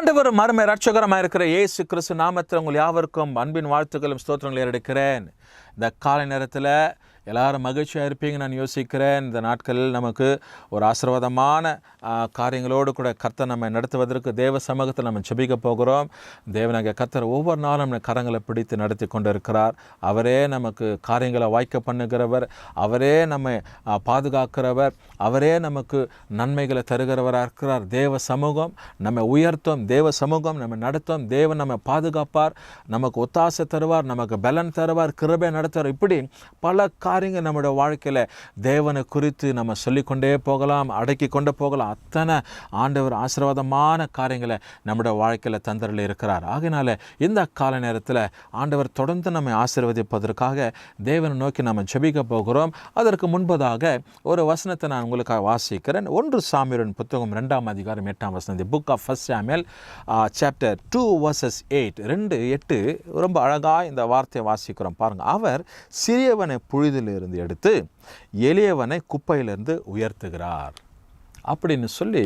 ஆண்டவரும் மறுமை இரட்சகரமாக இருக்கிற இயேசு கிறிஸ்து நாமத்தில் உங்கள் யாவருக்கும் அன்பின் வாழ்த்துக்களும் ஸ்தோத்திரங்களை ஏறெடுக்கிறேன். இந்த காலை நேரத்தில் எல்லாரும் மகிழ்ச்சியாக இருப்பீங்க நான் யோசிக்கிறேன். இந்த நாட்களில் நமக்கு ஒரு ஆசீர்வாதமான காரியங்களோடு கூட கர்த்தர் நம்ம நடத்துவதற்கு தேவ சமூகத்தில் நம்ம ஜெபிக்க போகிறோம். தேவனாகிய கர்த்தர் ஒவ்வொரு நாளும் நம்ம கரங்களை பிடித்து நடத்தி கொண்டு இருக்கிறார். அவரே நமக்கு காரியங்களை வாய்க்க பண்ணுகிறவர், அவரே நம்மை பாதுகாக்கிறவர், அவரே நமக்கு நன்மைகளை தருகிறவராக இருக்கிறார். தேவ சமூகம் நம்ம உயர்த்தும், தேவ சமூகம் நம்ம நடத்தும், தேவன் நம்ம பாதுகாப்பார், நமக்கு ஒத்தாசை தருவார், நமக்கு பலன் தருவார், கிருபை நடத்துவார். இப்படி பல காரியங்கள் நம்முடைய வாழ்க்கையில் தேவனை குறித்து நம்ம சொல்லிக்கொண்டே போகலாம், அடக்கி கொண்டு போகலாம். அத்தனை ஆண்டவர் ஆசீர்வாதமான காரியங்களை நம்முடைய வாழ்க்கையில் தந்தரில் இருக்கிறார். ஆகையினால இந்த கால நேரத்தில் ஆண்டவர் தொடர்ந்து நம்மை ஆசீர்வதிப்பதற்காக தேவனை நோக்கி நம்ம ஜெபிக்க போகிறோம். அதற்கு முன்பதாக ஒரு வசனத்தை நான் உங்களுக்காக வாசிக்கிறேன். 1 சாமுவேலின் புத்தகம் 2ஆம் அதிகாரம் 8ஆம் வசனம். The book of 1 Samuel chapter 2 verses 8 2:8 ரொம்ப அழகாக இந்த வார்த்தையை வாசிக்கிறோம். பாருங்கள். அவர் சிறியவனை புழுதிலிருந்து எடுத்து எளியவனை குப்பையிலிருந்து உயர்த்துகிறார் அப்படின்னு சொல்லி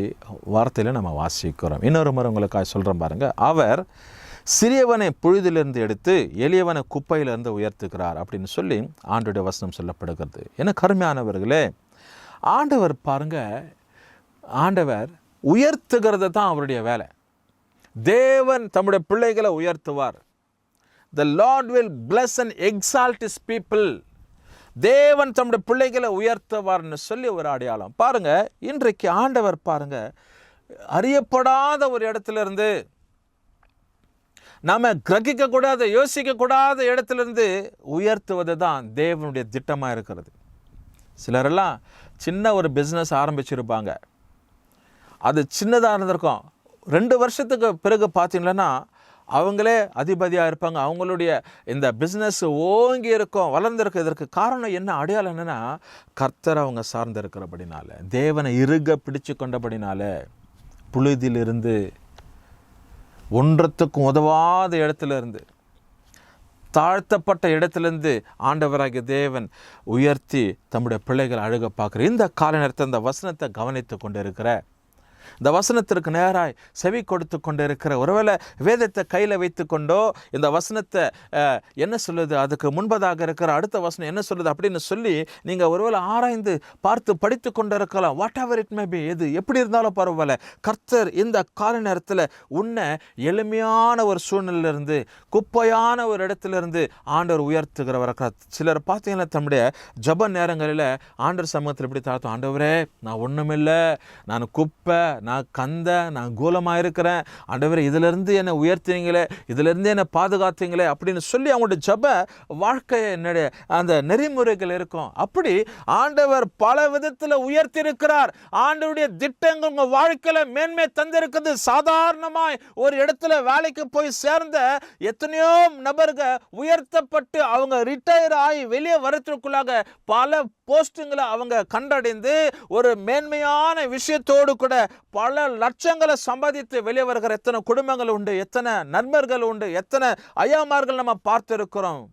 வார்த்தையில் நம்ம வாசிக்கிறோம். இன்னொரு முறை உங்களுக்காக சொல்கிறேன் பாருங்கள். அவர் சிறியவனை புழுதிலிருந்து எடுத்து எளியவனை குப்பையிலிருந்து உயர்த்துகிறார் அப்படின்னு சொல்லி ஆண்டவருடைய வசனம் சொல்லப்படுகிறது. என கருமையானவர்களே, ஆண்டவர் பாருங்க, ஆண்டவர் உயர்த்துகிறது தான் அவருடைய வேலை. தேவன் தம்முடைய பிள்ளைகளை உயர்த்துவார். The Lord will bless and exalt his people. தேவன் தம்முடைய பிள்ளைகளை உயர்த்துவார்னு சொல்லி ஒரு அடையாளம். பாருங்க, இன்றைக்கு ஆண்டவர் பாருங்க, அறியப்படாத ஒரு இடத்துல இருந்து, நாம கிரகிக்க கூடாத, யோசிக்க கூடாத இடத்துல இருந்து உயர்த்துவது தான் தேவனுடைய திட்டமாக இருக்கிறது. சிலரெல்லாம் சின்ன ஒரு பிஸ்னஸ் ஆரம்பிச்சிருப்பாங்க. அது சின்னதாக இருந்திருக்கும். 2 வருஷத்துக்கு பிறகு பார்த்தீங்கன்னா அவங்களே அதிபதியாக இருப்பாங்க. அவங்களுடைய இந்த பிஸ்னஸ் ஓங்கி இருக்கும், வளர்ந்துருக்கும். இதற்கு காரணம் என்ன, அடையாளம் என்னென்னா, கர்த்தர் அவங்க சார்ந்து இருக்கிறபடினால, தேவனை இறுக பிடிச்சு கொண்டபடினால, புழுதியிலிருந்து, ஒன்றத்துக்கும் உதவாத இடத்துல இருந்து, தாழ்த்தப்பட்ட இடத்துலேருந்து ஆண்டவராகிய தேவன் உயர்த்தி தம்முடைய பிள்ளைகள் அழுக பார்க்குற இந்த கால நேரத்தை இந்த வசனத்தை கவனித்து கொண்டு இருக்கிற, இந்த வசனத்திற்கு நேராய் செவி கொடுத்து கொண்டு இருக்கிற, ஒருவேளை வேதத்தை கையில் வைத்து கொண்டோ இந்த வசனத்தை என்ன சொல்லுது, அதுக்கு முன்பதாக இருக்கிற அடுத்த வசனம் என்ன சொல்லுது அப்படின்னு சொல்லி நீங்கள் ஒருவேளை ஆராய்ந்து பார்த்து படித்து கொண்டு இருக்கலாம். What ever it may be, எது எப்படி இருந்தாலும் பரவாயில்ல. கர்த்தர் இந்த கால நேரத்தில் உன்னை எளிமையான ஒரு சூழ்நிலையிலிருந்து, குப்பையான ஒரு இடத்துலேருந்து ஆண்டவர் உயர்த்துகிறவர். சிலர் பார்த்தீங்கன்னா தம்முடைய ஜப நேரங்களில் ஆண்டவர் சமூகத்தில் இப்படி தாழ்த்தும், ஆண்டவரே நான் ஒன்றுமில்லை, நான் குப்பை, நான் கந்த, நான் கூலமாக இருக்கிறேன், ஆண்டவரே இதிலிருந்து என்னை உயர்த்தினீங்களே, இதிலிருந்து என்னை பாதுகாத்தீங்களே அப்படின்னு சொல்லி அவங்களுடைய ஜப வாழ்க்கை என்னுடைய அந்த நெறிமுறைகள் இருக்கும். அப்படி ஆண்டவர் பல விதத்தில் உயர்த்தி இருக்கிறார். ஆண்டவருடைய திட்டங்கள் உங்கள் வாழ்க்கையில் மேன்மை தந்திருக்குது. சாதாரணமாய் ஒரு இடத்துல வேலைக்கு போய் சேர்ந்த எத்தனையோ நபர்கள் உயர்த்தப்பட்டு அவங்க ரிட்டையர் ஆகி வெளியே வரத்துக்குள்ளாக பல போஸ்டிங்களை அவங்க கண்டடைந்து ஒரு மேன்மையான விஷயத்தோடு கூட பல லட்சங்களை சம்பாதித்து வெளியே வருகிற எத்தனை குடும்பங்கள் உண்டு, எத்தனை நண்பர்கள் உண்டு, எத்தனை ஐயாமார்கள் நம்ம பார்த்திருக்கிறோம்.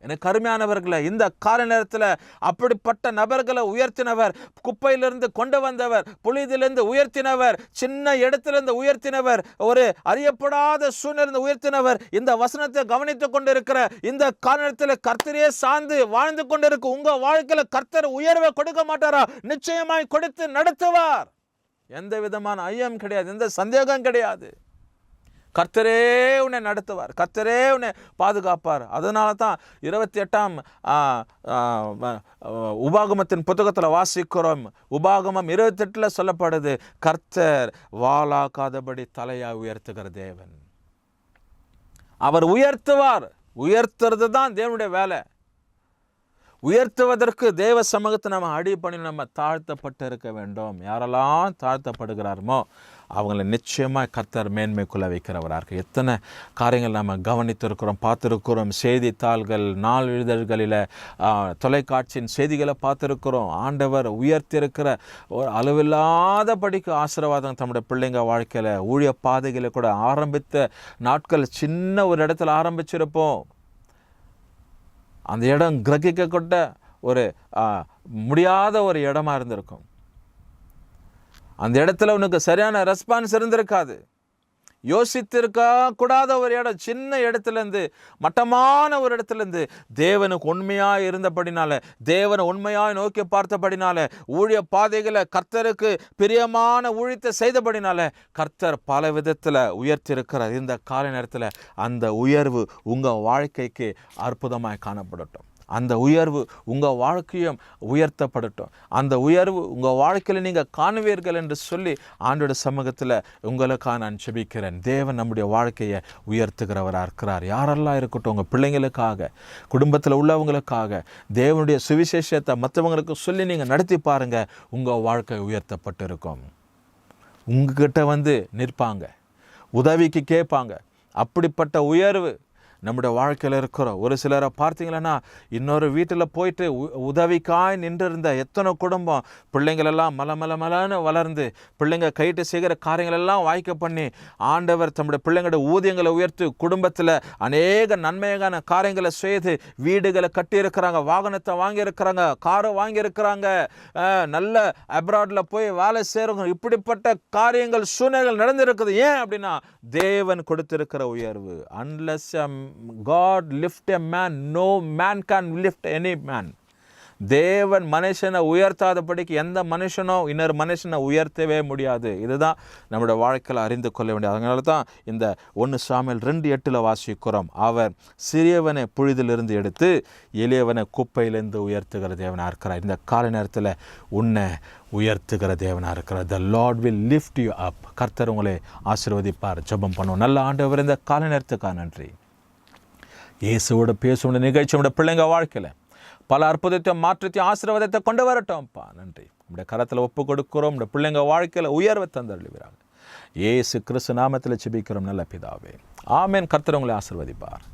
எனக்கு அருமையானவர்களை, இந்த கால நேரத்தில் அப்படிப்பட்ட நபர்களை உயர்த்தினவர், குப்பையிலிருந்து கொண்டு வந்தவர், புழுதியிலிருந்து உயர்த்தினவர், சின்ன இடத்திலிருந்து உயர்த்தினவர், ஒரு அறியப்படாத சூழ்நிலை உயர்த்தினவர். இந்த வசனத்தை கவனித்துக் கொண்டிருக்கிற இந்த கால நேரத்தில் கர்த்தரையே சார்ந்து வாழ்ந்து கொண்டிருக்க உங்க வாழ்க்கையில் கர்த்தர் உயர்வை கொடுக்க மாட்டாரா? நிச்சயமாய் கொடுத்து நடத்துவார். எந்த விதமான ஐயம் கிடையாது, எந்த சந்தேகம் கிடையாது. கர்த்தரே உன்னை நடத்துவார், கர்த்தரே உன்னை பாதுகாப்பார். அதனால தான் 28ஆம் உபாகமத்தின் புத்தகத்தில் வாசிக்கிறோம். உபாகமம் 28 சொல்லப்படுது, கர்த்தர் வாளாக்காதபடி தலையாக உயர்த்துகிற தேவன். அவர் உயர்த்துவார். உயர்த்துறது தான் தேவனுடைய வேலை. உயர்த்துவதற்கு தேவ சமூகத்தை நம்ம அடிப்பணி நம்ம தாழ்த்தப்பட்டு இருக்க வேண்டும். யாரெல்லாம் தாழ்த்தப்படுகிறாரோ அவங்களை நிச்சயமாக கர்த்தர் மேன்மைக்குள்ள வைக்கிறவராக. எத்தனை காரியங்கள் நம்ம கவனித்திருக்கிறோம், பார்த்துருக்கிறோம். செய்தித்தாள்கள், நாளிதழ்களில், தொலைக்காட்சியின் செய்திகளை பார்த்துருக்கிறோம். ஆண்டவர் உயர்த்தியிருக்கிற ஒரு அளவில்லாதபடிக்கு ஆசீர்வாதம் தம்முடைய பிள்ளைங்க வாழ்க்கையில், ஊழிய பாதைகளை கூட ஆரம்பித்த நாட்கள் சின்ன ஒரு இடத்துல ஆரம்பிச்சிருப்போம். அந்த இடம் கிரகிக்கப்பட்ட ஒரு முடியாத ஒரு இடமா இருந்திருக்கும். அந்த இடத்துல உனக்கு சரியான ரெஸ்பான்ஸ் இருந்திருக்காது. யோசித்திருக்க கூடாத ஒரு இடம், சின்ன இடத்துலேருந்து, மட்டமான ஒரு இடத்துலேருந்து தேவனுக்கு உண்மையாக இருந்தபடினால, தேவனை உண்மையாக நோக்கி பார்த்தபடினால, ஊழிய பாதைகளை கர்த்தருக்கு பிரியமான ஊழியத்தை செய்தபடினால கர்த்தர் பல விதத்தில் உயர்த்திருக்கிறார். இந்த கால நேரத்தில் அந்த உயர்வு உங்கள் வாழ்க்கைக்கு அற்புதமாய் காணப்படட்டும். அந்த உயர்வு உங்கள் வாழ்க்கையும் உயர்த்தப்படட்டும். அந்த உயர்வு உங்கள் வாழ்க்கையில் நீங்கள் காணுவீர்கள் என்று சொல்லி ஆண்டோட சமூகத்தில் உங்களுக்காக நான் ஜெபிக்கிறேன். தேவன் நம்முடைய வாழ்க்கையை உயர்த்துகிறவராக இருக்கிறார். யாரெல்லாம் இருக்கட்டும், உங்கள் பிள்ளைங்களுக்காக, குடும்பத்தில் உள்ளவங்களுக்காக தேவனுடைய சுவிசேஷத்தை மற்றவங்களுக்கு சொல்லி நீங்கள் நடத்தி பாருங்கள். உங்கள் வாழ்க்கை உயர்த்தப்பட்டு இருக்கும். உங்ககிட்ட நிற்பாங்க, உதவிக்கு கேட்பாங்க. அப்படிப்பட்ட உயர்வு நம்முடைய வாழ்க்கையில் இருக்கிறோம். ஒரு சிலரை பார்த்தீங்களன்னா, இன்னொரு வீட்டில் போயிட்டு உதவிக்காய் நின்றிருந்த எத்தனை குடும்பம் பிள்ளைங்களெல்லாம் மலன்னு வளர்ந்து, பிள்ளைங்க கைட்டு செய்கிற காரியங்களெல்லாம் வாய்க்க பண்ணி ஆண்டவர் தம்முடைய பிள்ளைங்களோட ஊதியங்களை உயர்த்தி குடும்பத்தில் அநேக நன்மையான காரியங்களை செய்து வீடுகளை கட்டியிருக்கிறாங்க, வாகனத்தை வாங்கியிருக்கிறாங்க, காரை வாங்கியிருக்கிறாங்க, நல்ல அப்ராடில் போய் வேலை செய்கிறவங்க. இப்படிப்பட்ட காரியங்கள் சூழ்நிலைகள் நடந்திருக்குது. ஏன் அப்படின்னா தேவன் கொடுத்திருக்கிற உயர்வு. unless God lift a man, no man can lift any man. தேவன் மனுஷனை உயர்த்தாதபடிக்கு எந்த மனுஷனோ இன்னொரு மனுஷனை உயர்த்தவே முடியாது. இதுதான் நம்முடைய வாழ்க்கையில் அறிந்து கொள்ள வேண்டியது. அதனால தான் இந்த 1 சாமுவேல் 2:8 வாசிக்கிறோம், அவர் சிறியவனை புழுதிலிருந்து எடுத்து எளியவனை குப்பையிலிருந்து உயர்த்துகிற தேவனாக இருக்கிறார். இந்த கால நேரத்தில் உன்னை உயர்த்துகிற தேவனாக இருக்கிறார். The Lord will lift you up. கர்த்தர் உங்களை ஆசீர்வதிப்பார். ஜெபம் பண்ணுவோம். நல்ல ஆண்டவர், இந்த கால நேரத்துக்காக நன்றி. இயேசுவோட பேசுகிற நிகழ்ச்சி நம்முடைய பிள்ளைங்க வாழ்க்கையில் பல அற்புதத்தை, மாற்றத்தை, ஆசீர்வாதத்தை கொண்டு வரட்டோம்ப்பா. நன்றி. நம்முடைய கரத்தில் ஒப்பு கொடுக்கிறோம். நம்முடைய பிள்ளைங்க வாழ்க்கையில் உயர்வை தந்தருளுவீராக. இயேசு கிறிஸ்து நாமத்தில் ஜெபிக்கிறோம் நல்ல பிதாவே. ஆமென். கர்த்தர் உங்களை ஆசீர்வதிப்பார்.